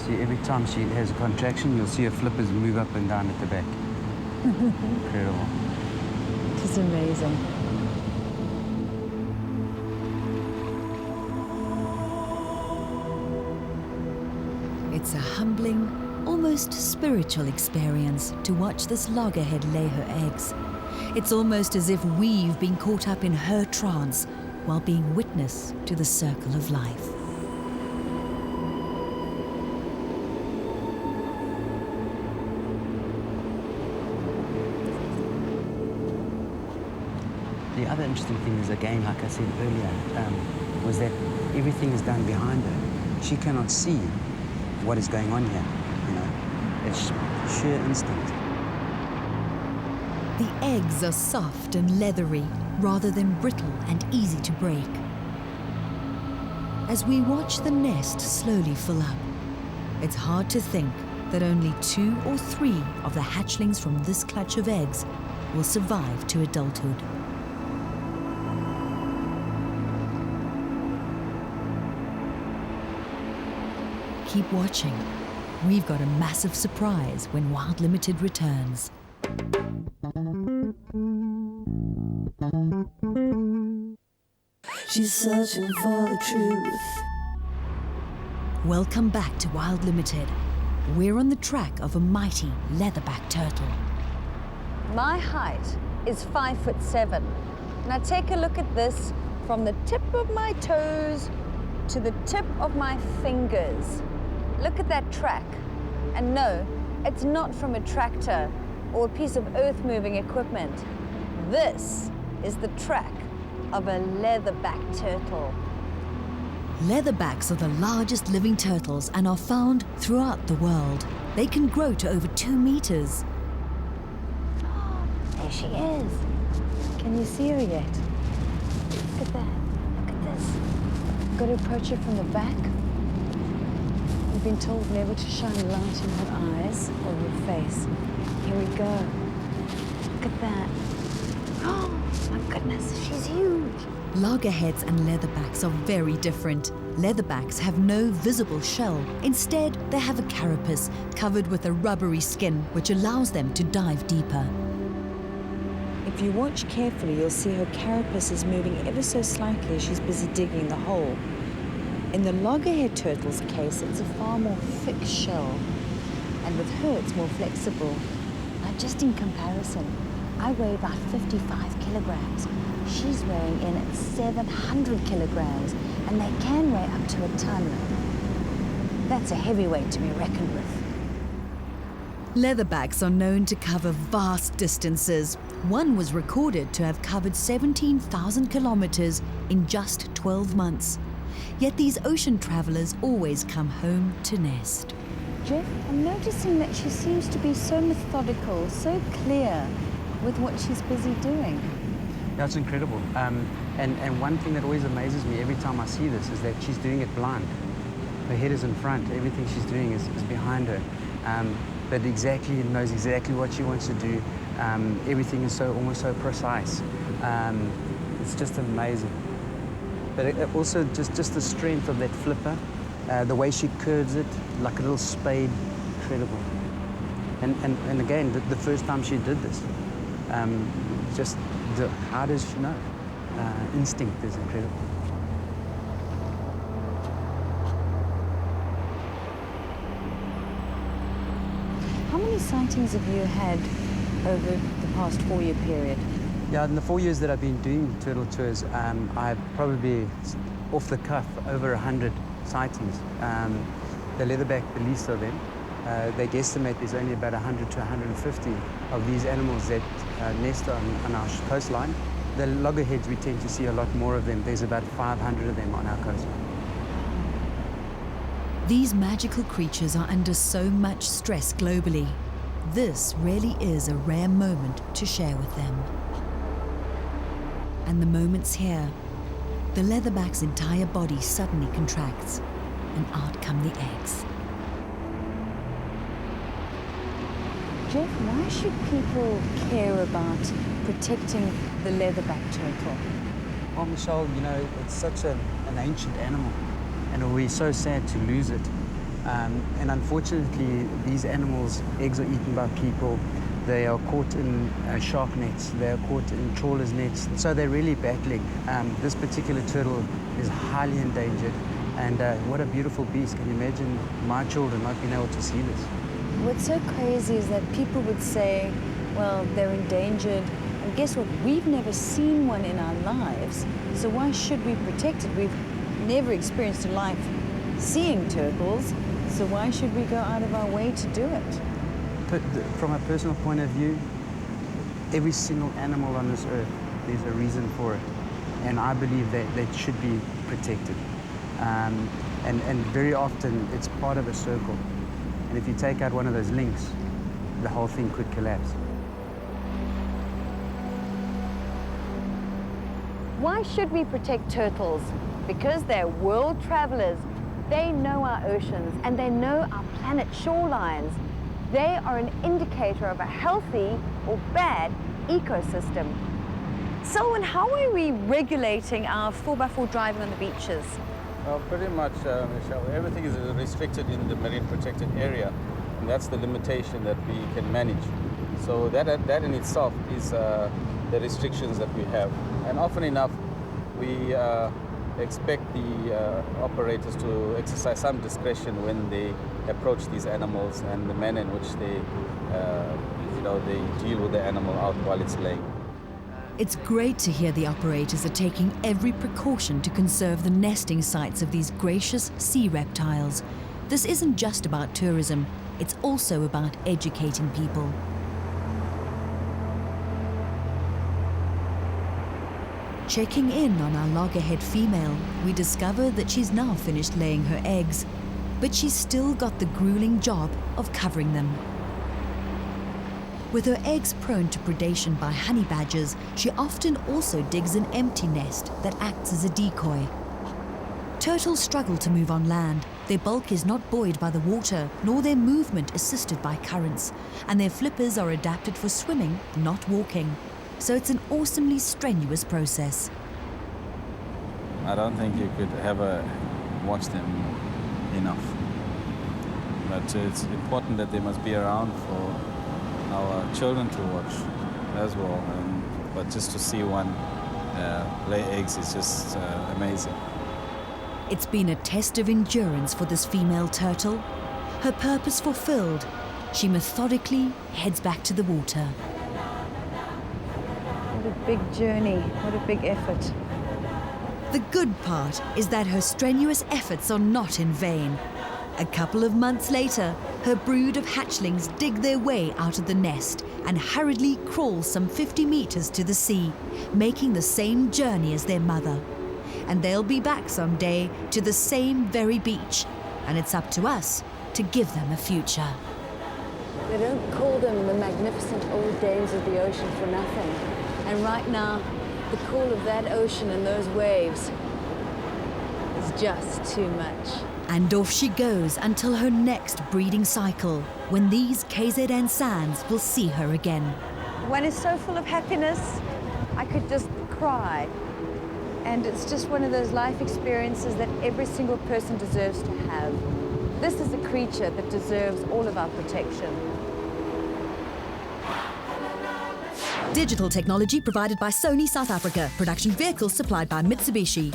See, every time she has a contraction, you'll see her flippers move up and down at the back. Incredible. It is amazing. It's a humbling, almost spiritual experience to watch this loggerhead lay her eggs. It's almost as if we've been caught up in her trance while being witness to the circle of life. The other interesting thing is, again, like I said earlier, was that everything is done behind her. She cannot see what is going on here, you know. It's sheer instinct. The eggs are soft and leathery, rather than brittle and easy to break. As we watch the nest slowly fill up, it's hard to think that only 2 or 3 of the hatchlings from this clutch of eggs will survive to adulthood. Keep watching. We've got a massive surprise when Wild Limited returns. She's searching for the truth. Welcome back to Wild Limited. We're on the track of a mighty leatherback turtle. My height is 5'7". Now take a look at this from the tip of my toes to the tip of my fingers. Look at that track. And no, it's not from a tractor or a piece of earth-moving equipment. This is the track of a leatherback turtle. Leatherbacks are the largest living turtles and are found throughout the world. They can grow to over 2 meters. Oh, there she is. Can you see her yet? Look at that. Look at this. Got to approach her from the back. We've been told never to shine light in her eyes or her face. Here we go. Look at that. Oh, my goodness, she's huge. Loggerheads and leatherbacks are very different. Leatherbacks have no visible shell. Instead, they have a carapace covered with a rubbery skin, which allows them to dive deeper. If you watch carefully, you'll see her carapace is moving ever so slightly as she's busy digging the hole. In the loggerhead turtle's case, it's a far more thick shell, and with her, it's more flexible. Now, just in comparison, I weigh about 55 kilograms. She's weighing in at 700 kilograms, and they can weigh up to a ton. That's a heavyweight to be reckoned with. Leatherbacks are known to cover vast distances. One was recorded to have covered 17,000 kilometers in just 12 months. Yet these ocean travelers always come home to nest. Jeff, I'm noticing that she seems to be so methodical, so clear with what she's busy doing. That's incredible. And one thing that always amazes me every time I see this is that she's doing it blind. Her head is in front. Everything she's doing is behind her. But knows exactly what she wants to do. Everything is almost so precise. It's just amazing. But also just the strength of that flipper, the way she curves it, like a little spade, incredible. And again, the first time she did this, how does she know? Instinct is incredible. How many sightings have you had over the past 4-year period? Yeah, in the 4 years that I've been doing turtle tours, I've probably, off the cuff, over 100 sightings. The leatherback, the least of them, they guesstimate there's only about 100 to 150 of these animals that nest on our coastline. The loggerheads, we tend to see a lot more of them. There's about 500 of them on our coastline. These magical creatures are under so much stress globally. This really is a rare moment to share with them. And the moment's here. The leatherback's entire body suddenly contracts, and out come the eggs. Jeff, why should people care about protecting the leatherback turtle? Oh, Michelle, you know, it's such an ancient animal, and we're so sad to lose it. And unfortunately, these animals' eggs are eaten by people. They are caught in shark nets. They are caught in trawlers' nets. So they're really battling. This particular turtle is highly endangered. And what a beautiful beast. Can you imagine my children not being able to see this? What's so crazy is that people would say, well, they're endangered. And guess what? We've never seen one in our lives. So why should we protect it? We've never experienced a life seeing turtles. So why should we go out of our way to do it? From a personal point of view, every single animal on this earth, there's a reason for it. And I believe that they should be protected. And very often, it's part of a circle. And if you take out one of those links, the whole thing could collapse. Why should we protect turtles? Because they're world travelers. They know our oceans and they know our planet's shorelines. They are an indicator of a healthy or bad ecosystem. Selwyn, how are we regulating our 4x4 driving on the beaches? Well, pretty much, Michelle. Everything is restricted in the marine protected area, and that's the limitation that we can manage. So that in itself is the restrictions that we have. And often enough, we expect the operators to exercise some discretion when they approach these animals and the manner in which they deal with the animal out while it's laying. It's great to hear the operators are taking every precaution to conserve the nesting sites of these gracious sea reptiles. This isn't just about tourism, it's also about educating people. Checking in on our loggerhead female, we discover that she's now finished laying her eggs, but she's still got the grueling job of covering them. With her eggs prone to predation by honey badgers, she often also digs an empty nest that acts as a decoy. Turtles struggle to move on land. Their bulk is not buoyed by the water, nor their movement assisted by currents, and their flippers are adapted for swimming, not walking. So it's an awesomely strenuous process. I don't think you could ever watch them enough. But it's important that they must be around for our children to watch as well. But just to see one lay eggs is just amazing. It's been a test of endurance for this female turtle. Her purpose fulfilled, she methodically heads back to the water. What a big journey, what a big effort. The good part is that her strenuous efforts are not in vain. A couple of months later, her brood of hatchlings dig their way out of the nest and hurriedly crawl some 50 meters to the sea, making the same journey as their mother. And they'll be back someday to the same very beach, and it's up to us to give them a future. They don't call them the magnificent old dames of the ocean for nothing. And right now, the call of that ocean and those waves is just too much. And off she goes until her next breeding cycle, when these KZN sands will see her again. One is so full of happiness, I could just cry. And it's just one of those life experiences that every single person deserves to have. This is a creature that deserves all of our protection. Digital technology provided by Sony South Africa. Production vehicles supplied by Mitsubishi.